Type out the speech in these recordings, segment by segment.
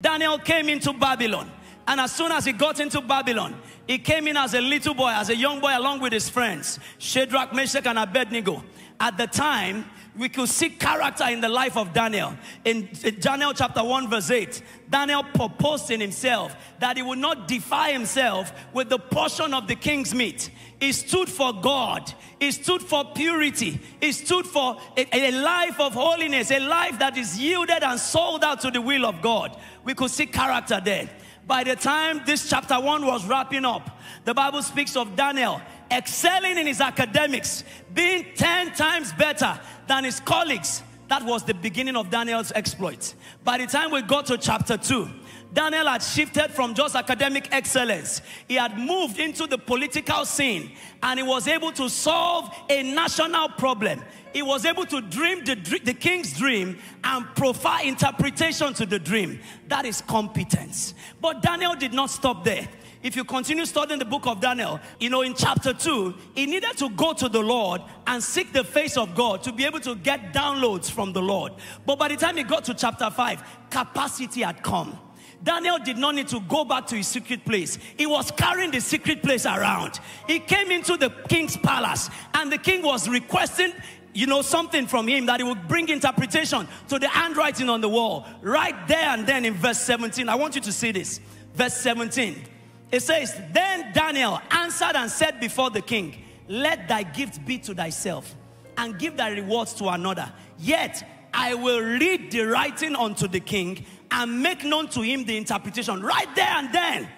Daniel came into Babylon. And as soon as he got into Babylon, he came in as a little boy, as a young boy, along with his friends, Shadrach, Meshach, and Abednego. At the time, we could see character in the life of Daniel. In Daniel chapter 1 verse 8, Daniel proposed in himself that he would not defile himself with the portion of the king's meat. He stood for God. He stood for purity. He stood for a life of holiness, a life that is yielded and sold out to the will of God. We could see character there. By the time this chapter 1 was wrapping up, the Bible speaks of Daniel excelling in his academics, being 10 times better than his colleagues. That was the beginning of Daniel's exploits. By the time we got to chapter 2, Daniel had shifted from just academic excellence. He had moved into the political scene, and he was able to solve a national problem. He was able to dream the king's dream and provide interpretation to the dream. That is competence. But Daniel did not stop there. If you continue studying the book of Daniel, you know, in chapter 2, he needed to go to the Lord and seek the face of God to be able to get downloads from the Lord. But by the time he got to chapter 5, capacity had come. Daniel did not need to go back to his secret place. He was carrying the secret place around. He came into the king's palace, and the king was requesting, you know, something from him, that he would bring interpretation to the handwriting on the wall. Right there and then in verse 17, I want you to see this. Verse 17, it says, "Then Daniel answered and said before the king, let thy gift be to thyself, and give thy rewards to another. Yet I will read the writing unto the king, and make known to him the interpretation." Right there and then.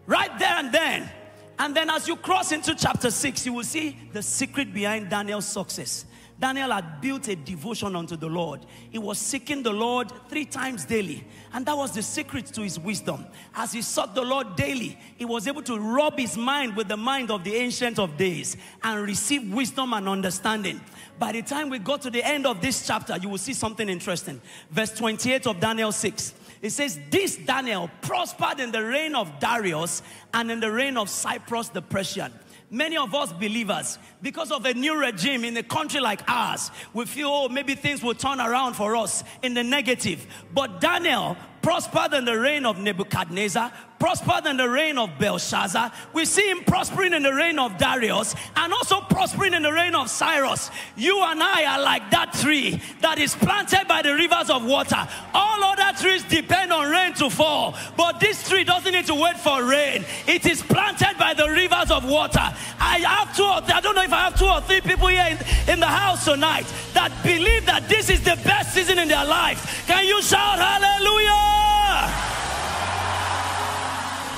Right there and then. And then as you cross into chapter 6, you will see the secret behind Daniel's success. Daniel had built a devotion unto the Lord. He was seeking the Lord 3 times daily. And that was the secret to his wisdom. As he sought the Lord daily, he was able to rub his mind with the mind of the Ancient of Days and receive wisdom and understanding. By the time we got to the end of this chapter, you will see something interesting. Verse 28 of Daniel 6. It says, "This Daniel prospered in the reign of Darius and in the reign of Cyrus the Persian." Many of us believers, because of a new regime in a country like ours, we feel, oh, maybe things will turn around for us in the negative. But Daniel prospered in the reign of Nebuchadnezzar, prospered in the reign of Belshazzar. We see him prospering in the reign of Darius, and also prospering in the reign of Cyrus. You and I are like that tree that is planted by the rivers of water. All other trees depend on rain to fall, but this tree doesn't need to wait for rain. It is planted by the rivers of water. I don't know if I have 2 or 3 people here in the house tonight that believe that this is the best season in their life. Can you shout hallelujah?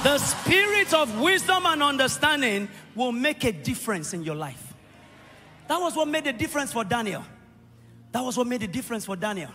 The spirit of wisdom and understanding will make a difference in your life. That was what made the difference for Daniel. That was what made the difference for Daniel.